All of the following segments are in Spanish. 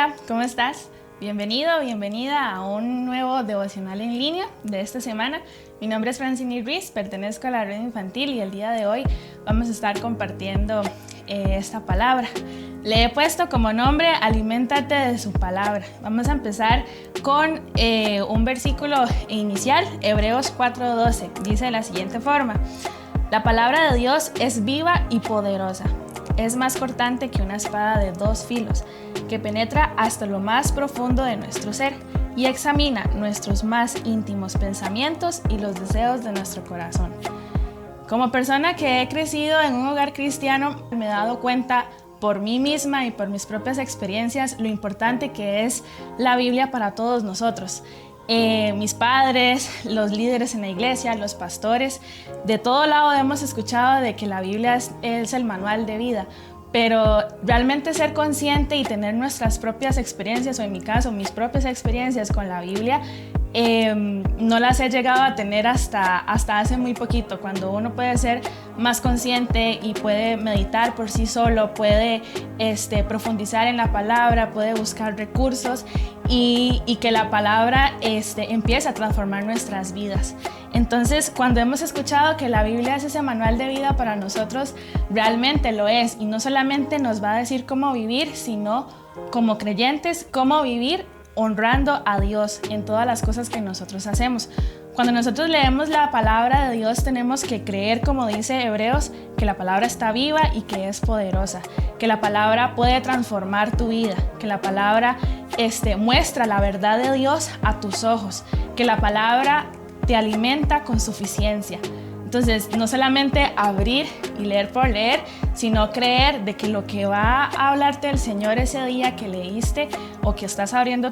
Hola, ¿cómo estás? Bienvenido, bienvenida a un nuevo devocional en línea de esta semana. Mi nombre es Francini Ruiz, pertenezco a la red infantil y el día de hoy vamos a estar compartiendo esta palabra. Le he puesto como nombre Aliméntate de su palabra. Vamos a empezar con un versículo inicial, Hebreos 4:12. Dice de la siguiente forma: la palabra de Dios es viva y poderosa. Es más cortante que una espada de dos filos, que penetra hasta lo más profundo de nuestro ser y examina nuestros más íntimos pensamientos y los deseos de nuestro corazón. Como persona que he crecido en un hogar cristiano, me he dado cuenta por mí misma y por mis propias experiencias lo importante que es la Biblia para todos nosotros. Mis padres, los líderes en la iglesia, los pastores, de todo lado hemos escuchado de que la Biblia es el manual de vida, pero realmente ser consciente y tener nuestras propias experiencias, o en mi caso, mis propias experiencias con la Biblia, no las he llegado a tener hasta hace muy poquito, cuando uno puede ser más consciente y puede meditar por sí solo, puede profundizar en la palabra, puede buscar recursos y que la palabra empiece a transformar nuestras vidas. Entonces, cuando hemos escuchado que la Biblia es ese manual de vida para nosotros, realmente lo es, y no solamente nos va a decir cómo vivir, sino como creyentes, cómo vivir honrando a Dios en todas las cosas que nosotros hacemos. Cuando nosotros leemos la palabra de Dios, tenemos que creer, como dice Hebreos, que la palabra está viva y que es poderosa, que la palabra puede transformar tu vida, que la palabra muestra la verdad de Dios a tus ojos, que la palabra te alimenta con suficiencia. Entonces, no solamente abrir y leer por leer, sino creer de que lo que va a hablarte el Señor ese día que leíste o que estás abriendo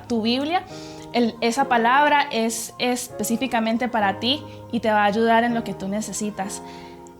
tu Biblia, esa palabra es específicamente para ti y te va a ayudar en lo que tú necesitas.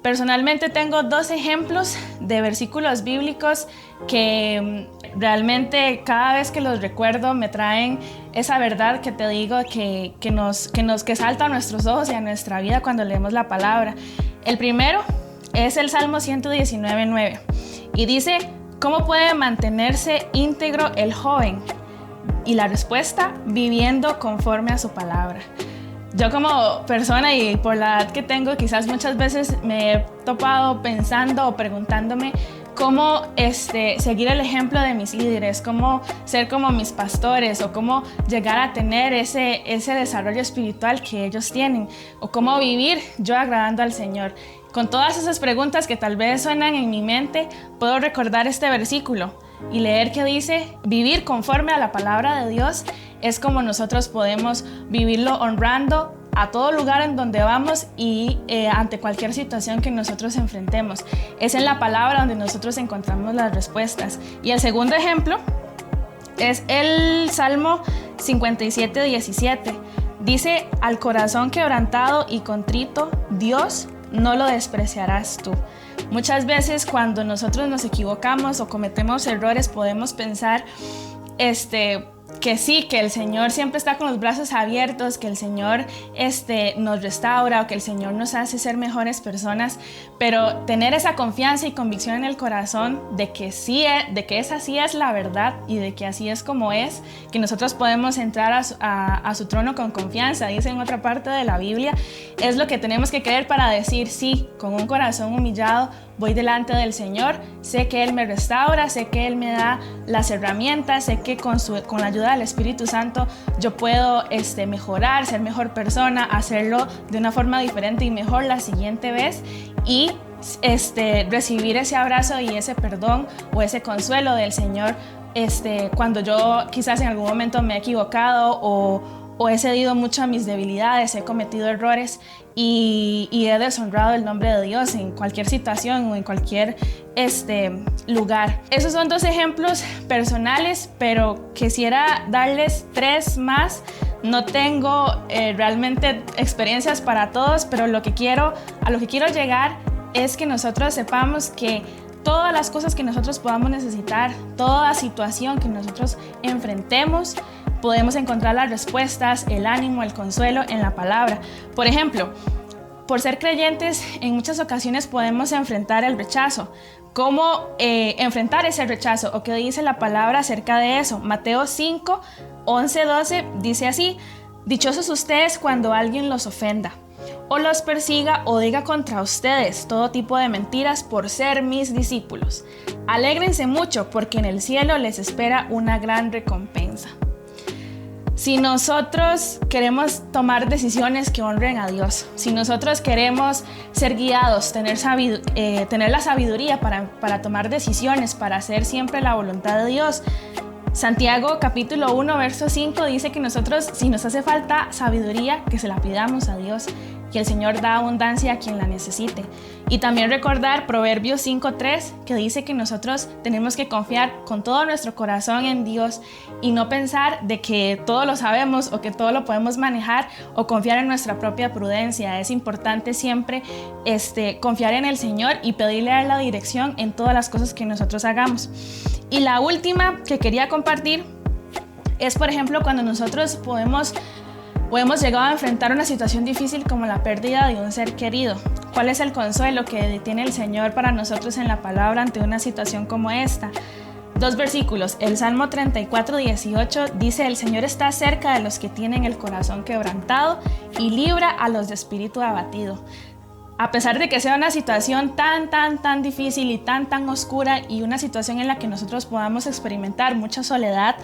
Personalmente tengo dos ejemplos de versículos bíblicos que realmente cada vez que los recuerdo me traen esa verdad que te digo que salta a nuestros ojos y a nuestra vida cuando leemos la palabra. El primero es el Salmo 119:9 y dice: ¿cómo puede mantenerse íntegro el joven? Y la respuesta: viviendo conforme a su palabra. Yo como persona y por la edad que tengo, quizás muchas veces me he topado pensando o preguntándome cómo seguir el ejemplo de mis líderes, cómo ser como mis pastores o cómo llegar a tener ese desarrollo espiritual que ellos tienen, o cómo vivir yo agradando al Señor. Con todas esas preguntas que tal vez suenan en mi mente, puedo recordar este versículo y leer que dice: vivir conforme a la palabra de Dios es como nosotros podemos vivirlo honrando a todo lugar en donde vamos y ante cualquier situación que nosotros enfrentemos. Es en la palabra donde nosotros encontramos las respuestas. Y el segundo ejemplo es el Salmo 57:17. Dice: al corazón quebrantado y contrito, Dios no lo despreciarás tú. Muchas veces cuando nosotros nos equivocamos o cometemos errores, podemos pensar que sí, que el Señor siempre está con los brazos abiertos, que el Señor nos restaura o que el Señor nos hace ser mejores personas, pero tener esa confianza y convicción en el corazón de que esa sí es la verdad y de que así es como es, que nosotros podemos entrar a su trono con confianza, dice en otra parte de la Biblia, es lo que tenemos que creer para decir: sí, con un corazón humillado voy delante del Señor, sé que Él me restaura, sé que Él me da las herramientas, sé que con la ayuda del Espíritu Santo yo puedo mejorar, ser mejor persona, hacerlo de una forma diferente y mejor la siguiente vez y recibir ese abrazo y ese perdón o ese consuelo del Señor cuando yo quizás en algún momento me he equivocado o he cedido mucho a mis debilidades, he cometido errores y he deshonrado el nombre de Dios en cualquier situación o en cualquier lugar. Esos son dos ejemplos personales, pero quisiera darles tres más. No tengo realmente experiencias para todos, pero a lo que quiero llegar es que nosotros sepamos que todas las cosas que nosotros podamos necesitar, toda situación que nosotros enfrentemos, podemos encontrar las respuestas, el ánimo, el consuelo en la palabra. Por ejemplo, por ser creyentes, en muchas ocasiones podemos enfrentar el rechazo. cómo enfrentar ese rechazo o qué dice la palabra acerca de eso. Mateo 5, 11, 12 dice así: dichosos ustedes cuando alguien los ofenda o los persiga o diga contra ustedes todo tipo de mentiras por ser mis discípulos. Alégrense mucho porque en el cielo les espera una gran recompensa. Si nosotros queremos tomar decisiones que honren a Dios, si nosotros queremos ser guiados, tener la sabiduría para tomar decisiones, para hacer siempre la voluntad de Dios, Santiago capítulo 1 verso 5 dice que nosotros, si nos hace falta sabiduría, que se la pidamos a Dios, que el Señor da abundancia a quien la necesite. Y también recordar Proverbios 5:3, que dice que nosotros tenemos que confiar con todo nuestro corazón en Dios y no pensar de que todo lo sabemos o que todo lo podemos manejar o confiar en nuestra propia prudencia. Es importante siempre confiar en el Señor y pedirle a la dirección en todas las cosas que nosotros hagamos. Y la última que quería compartir es, por ejemplo, cuando nosotros hemos llegado a enfrentar una situación difícil como la pérdida de un ser querido. ¿Cuál es el consuelo que tiene el Señor para nosotros en la palabra ante una situación como esta? 2 versículos. El Salmo 34:18 dice: el Señor está cerca de los que tienen el corazón quebrantado y libra a los de espíritu abatido. A pesar de que sea una situación tan difícil y tan oscura y una situación en la que nosotros podamos experimentar mucha soledad,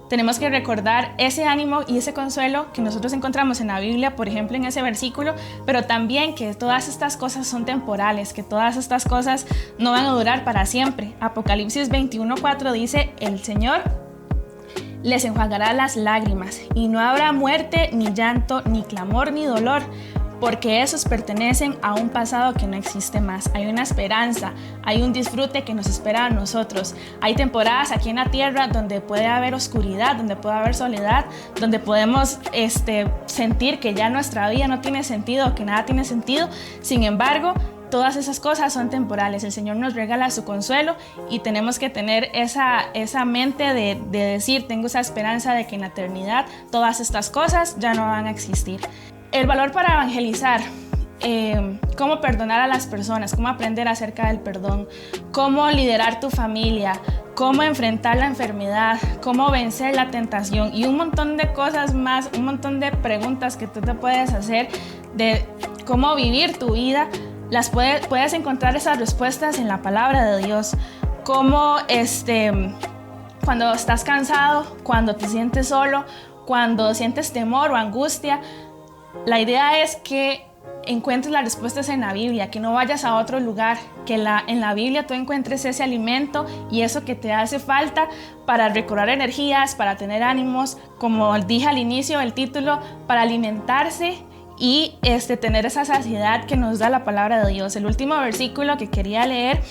tenemos que recordar ese ánimo y ese consuelo que nosotros encontramos en la Biblia, por ejemplo, en ese versículo, pero también que todas estas cosas son temporales, que todas estas cosas no van a durar para siempre. Apocalipsis 21:4 dice: el Señor les enjuagará las lágrimas y no habrá muerte, ni llanto, ni clamor, ni dolor, porque esos pertenecen a un pasado que no existe más. Hay una esperanza, hay un disfrute que nos espera a nosotros. Hay temporadas aquí en la tierra donde puede haber oscuridad, donde puede haber soledad, donde podemos sentir que ya nuestra vida no tiene sentido, que nada tiene sentido. Sin embargo, todas esas cosas son temporales. El Señor nos regala su consuelo y tenemos que tener esa mente de decir: tengo esa esperanza de que en la eternidad todas estas cosas ya no van a existir. El valor para evangelizar, cómo perdonar a las personas, cómo aprender acerca del perdón, cómo liderar tu familia, cómo enfrentar la enfermedad, cómo vencer la tentación y un montón de cosas más, un montón de preguntas que tú te puedes hacer de cómo vivir tu vida. Puedes encontrar esas respuestas en la palabra de Dios. Cómo cuando estás cansado, cuando te sientes solo, cuando sientes temor o angustia, la idea es que encuentres las respuestas en la Biblia, que no vayas a otro lugar, que en la Biblia tú encuentres ese alimento y eso que te hace falta para recobrar energías, para tener ánimos, como dije al inicio del título, para alimentarse y tener esa saciedad que nos da la palabra de Dios. El último versículo que quería leer,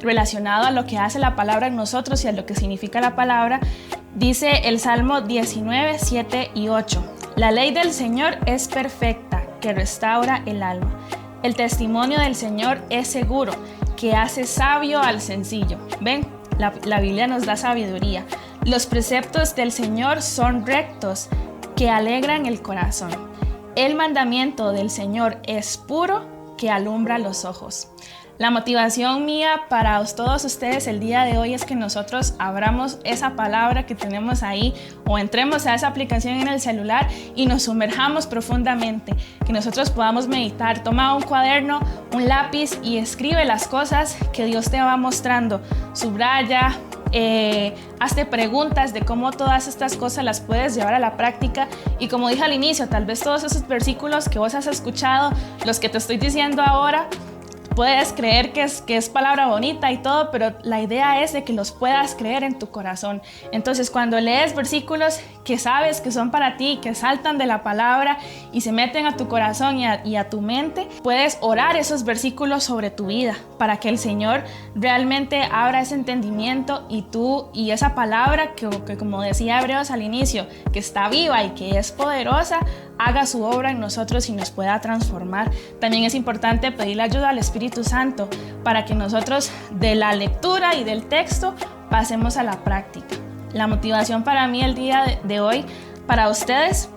relacionado a lo que hace la palabra en nosotros y a lo que significa la palabra, dice el Salmo 19, 7 y 8. La ley del Señor es perfecta, que restaura el alma. El testimonio del Señor es seguro, que hace sabio al sencillo. ¿Ven? La Biblia nos da sabiduría. Los preceptos del Señor son rectos, que alegran el corazón. El mandamiento del Señor es puro, que alumbra los ojos. La motivación mía para todos ustedes el día de hoy es que nosotros abramos esa palabra que tenemos ahí o entremos a esa aplicación en el celular y nos sumerjamos profundamente, que nosotros podamos meditar. Toma un cuaderno, un lápiz y escribe las cosas que Dios te va mostrando. Subraya, hazte preguntas de cómo todas estas cosas las puedes llevar a la práctica. Y como dije al inicio, tal vez todos esos versículos que vos has escuchado, los que te estoy diciendo ahora, puedes creer que es palabra bonita y todo, pero la idea es de que los puedas creer en tu corazón. Entonces, cuando lees versículos que sabes que son para ti, que saltan de la palabra y se meten a tu corazón y a tu mente, puedes orar esos versículos sobre tu vida para que el Señor realmente abra ese entendimiento y esa palabra que como decía Hebreos al inicio, que está viva y que es poderosa, haga su obra en nosotros y nos pueda transformar. También es importante pedirle ayuda al Espíritu Santo para que nosotros de la lectura y del texto pasemos a la práctica. La motivación para mí el día de hoy, para ustedes,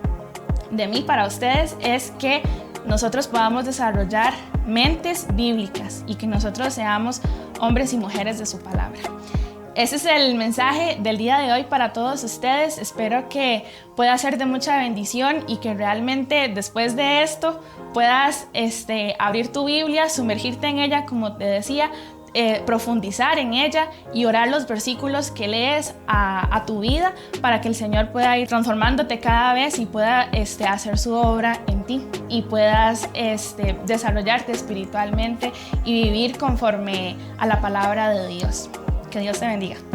de mí para ustedes, es que nosotros podamos desarrollar mentes bíblicas y que nosotros seamos hombres y mujeres de su palabra. Ese es el mensaje del día de hoy para todos ustedes. Espero que pueda ser de mucha bendición y que realmente después de esto puedas abrir tu Biblia, sumergirte en ella, como te decía, profundizar en ella y orar los versículos que lees a tu vida para que el Señor pueda ir transformándote cada vez y pueda hacer su obra en ti y puedas desarrollarte espiritualmente y vivir conforme a la palabra de Dios. Que Dios te bendiga.